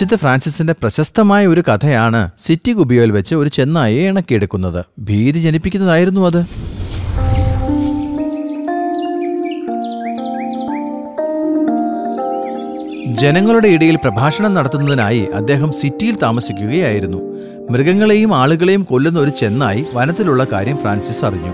വിശുദ്ധ ഫ്രാൻസിസിന്റെ പ്രശസ്തമായ ഒരു കഥയാണ് സിറ്റി ഗുബിയോയിൽ വെച്ച് ഒരു ചെന്നായെ ഇണക്കിയെടുക്കുന്നത്. ഭീതി ജനിപ്പിക്കുന്നതായിരുന്നു അത്. ജനങ്ങളുടെ ഇടയിൽ പ്രഭാഷണം നടത്തുന്നതിനായി അദ്ദേഹം സിറ്റിയിൽ താമസിക്കുകയായിരുന്നു. മൃഗങ്ങളെയും ആളുകളെയും കൊല്ലുന്ന ഒരു ചെന്നായി വനത്തിലുള്ള കാര്യം ഫ്രാൻസിസ് അറിഞ്ഞു.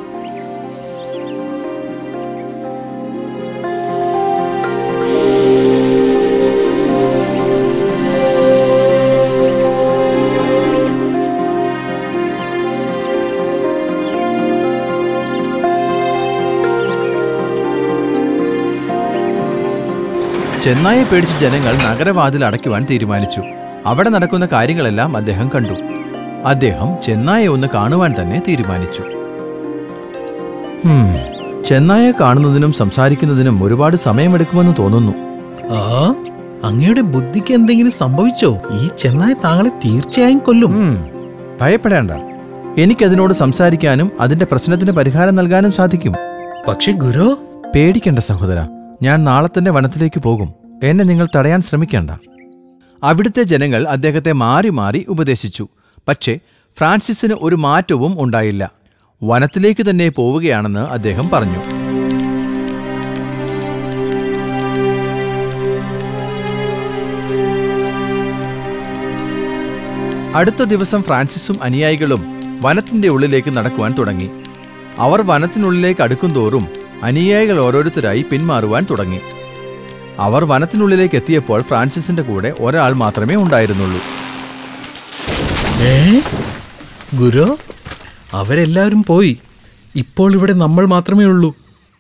ചെന്നായെ പേടിച്ച് ജനങ്ങൾ നഗരവാതിൽ അടയ്ക്കുവാൻ തീരുമാനിച്ചു. അവിടെ നടക്കുന്ന കാര്യങ്ങളെല്ലാം അദ്ദേഹം കണ്ടു. അദ്ദേഹം ചെന്നായെ ഒന്ന് കാണുവാൻ തന്നെ തീരുമാനിച്ചു. ചെന്നായെ കാണുന്നതിനും സംസാരിക്കുന്നതിനും ഒരുപാട് സമയമെടുക്കുമെന്ന് തോന്നുന്നു. അങ്ങയുടെ ബുദ്ധിക്ക് എന്തെങ്കിലും സംഭവിച്ചോ? ഈ ചെന്നായ താങ്കളെ തീർച്ചയായും കൊല്ലും. ഭയപ്പെടേണ്ട, എനിക്കതിനോട് സംസാരിക്കാനും അതിന്റെ പ്രശ്നത്തിന് പരിഹാരം നൽകാനും സാധിക്കും. പക്ഷെ ഗുരു, പേടിക്കേണ്ട സഹോദര, ഞാൻ നാളെ തന്നെ വനത്തിലേക്ക് പോകും. എന്നെ നിങ്ങൾ തടയാൻ ശ്രമിക്കേണ്ട. അവിടുത്തെ ജനങ്ങൾ അദ്ദേഹത്തെ മാറി മാറി ഉപദേശിച്ചു. പക്ഷേ ഫ്രാൻസിസിന് ഒരു മാറ്റവും ഉണ്ടായില്ല. വനത്തിലേക്ക് തന്നെ പോവുകയാണെന്ന് അദ്ദേഹം പറഞ്ഞു. അടുത്ത ദിവസം ഫ്രാൻസിസും അനുയായികളും വനത്തിന്റെ ഉള്ളിലേക്ക് നടക്കുവാൻ തുടങ്ങി. അവർ വനത്തിനുള്ളിലേക്ക് അടുക്കുംതോറും അനുയായികൾ ഓരോരുത്തരായി പിന്മാറുവാൻ തുടങ്ങി. അവർ വനത്തിനുള്ളിലേക്ക് എത്തിയപ്പോൾ ഫ്രാൻസിസിന്റെ കൂടെ ഒരാൾ മാത്രമേ ഉണ്ടായിരുന്നുള്ളൂ. ഗുരു, അവരെല്ലാവരും പോയി. ഇപ്പോൾ ഇവിടെ നമ്മൾ മാത്രമേ ഉള്ളൂ.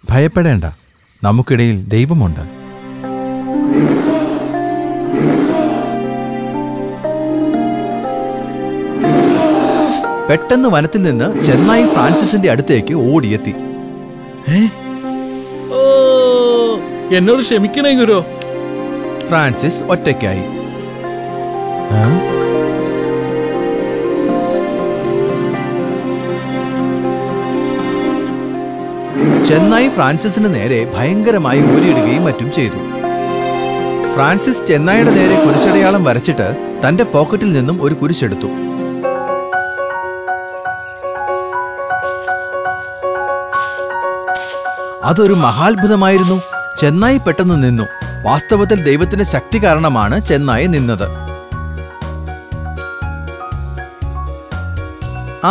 ഭയപ്പെടേണ്ട, നമുക്കിടയിൽ ദൈവമുണ്ട്. പെട്ടെന്ന് വനത്തിൽ നിന്ന് ചെന്നായി ഫ്രാൻസിസിന്റെ അടുത്തേക്ക് ഓടിയെത്തി. എന്നോട് ക്ഷമിക്കണേ ഗുരു. ഫ്രാൻസിസ് ഒറ്റയ്ക്കായി. ചെന്നായി ഫ്രാൻസിസിന് നേരെ ഭയങ്കരമായി ഊരിയിടുകയും മറ്റും ചെയ്തു. ഫ്രാൻസിസ് ചെന്നായിയുടെ നേരെ കുരിശടയാളം വരച്ചിട്ട് തന്റെ പോക്കറ്റിൽ നിന്നും ഒരു കുരിശെടുത്തു. അതൊരു മഹാത്ഭുതമായിരുന്നു. ചെന്നായി പെട്ടെന്ന് നിന്നു. വാസ്തവത്തിൽ ദൈവത്തിന്റെ ശക്തി കാരണമാണ് ചെന്നായി നിന്നത്.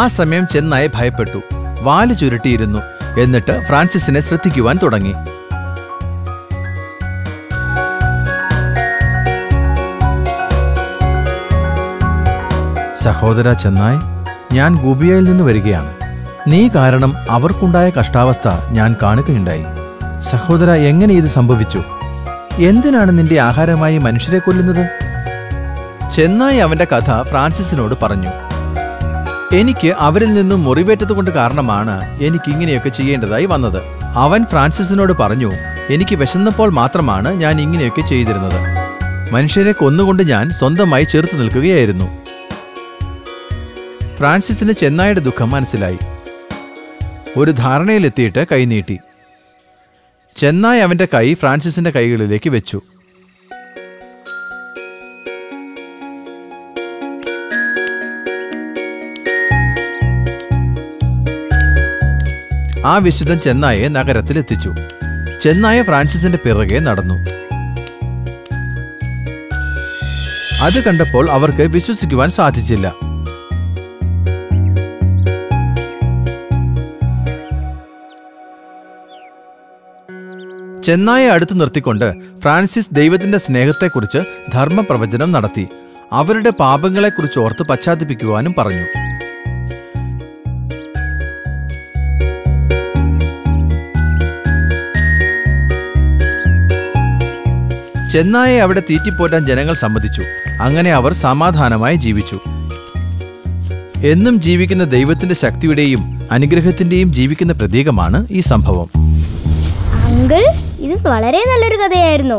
ആ സമയം ചെന്നായി ഭയപ്പെട്ടു. വാല് ചുരുട്ടിയിരുന്നു. എന്നിട്ട് ഫ്രാൻസിസിനെ ശ്രദ്ധിക്കുവാൻ തുടങ്ങി. സഹോദര ചെന്നായ്, ഞാൻ ഗുബിയയിൽ നിന്ന് വരികയാണ്. നീ കാരണം അവർക്കുണ്ടായ കഷ്ടാവസ്ഥ ഞാൻ കാണുകയുണ്ടായി. സഹോദര, എങ്ങനെ ഇത് സംഭവിച്ചു? എന്തിനാണ് നിന്റെ ആഹാരമായി മനുഷ്യരെ കൊല്ലുന്നത്? ചെന്നായി അവന്റെ കഥ ഫ്രാൻസിസിനോട് പറഞ്ഞു. എനിക്ക് അവരിൽ നിന്നും മുറിവേറ്റതുകൊണ്ട് കാരണമാണ് എനിക്ക് ഇങ്ങനെയൊക്കെ ചെയ്യേണ്ടതായി വന്നത്. അവൻ ഫ്രാൻസിസിനോട് പറഞ്ഞു, എനിക്ക് വിശന്നപ്പോൾ മാത്രമാണ് ഞാൻ ഇങ്ങനെയൊക്കെ ചെയ്തിരുന്നത്. മനുഷ്യരെ കൊന്നുകൊണ്ട് ഞാൻ സ്വന്തമായി ചെറുത്തു നിൽക്കുകയായിരുന്നു. ഫ്രാൻസിസിന് ചെന്നായിയുടെ ദുഃഖം മനസ്സിലായി. ഒരു ധാരണയിലെത്തിയിട്ട് കൈനീട്ടി. ചെന്നായി അവന്റെ കൈ ഫ്രാൻസിസിന്റെ കൈകളിലേക്ക് വെച്ചു. ആ വിശുദ്ധൻ ചെന്നായെ നഗരത്തിലെത്തിച്ചു. ചെന്നായ ഫ്രാൻസിസിന്റെ പിറകെ നടന്നു. അത് കണ്ടപ്പോൾ അവർക്ക് വിശ്വസിക്കുവാൻ സാധിച്ചില്ല. ചെന്നായെ അടുത്ത് നിർത്തിക്കൊണ്ട് ഫ്രാൻസിസ് ദൈവത്തിന്റെ സ്നേഹത്തെക്കുറിച്ച് ധർമ്മപ്രവചനം നടത്തി. അവരുടെ പാപങ്ങളെക്കുറിച്ച് ഓർത്ത് പശ്ചാത്തപിക്കുവാനും പറഞ്ഞു. ചെന്നായെ അവിടെ തീറ്റിപ്പോറ്റാൻ ജനങ്ങൾ സമ്മതിച്ചു. അങ്ങനെ അവർ സമാധാനമായി ജീവിച്ചു. എന്നും ജീവിക്കുന്ന ദൈവത്തിന്റെ ശക്തിയുടെയും അനുഗ്രഹത്തിന്റെയും ജീവിക്കുന്ന പ്രതീകമാണ് ഈ സംഭവം. അങ്കിൾ, ഇത് വളരെ നല്ലൊരു കഥയായിരുന്നു.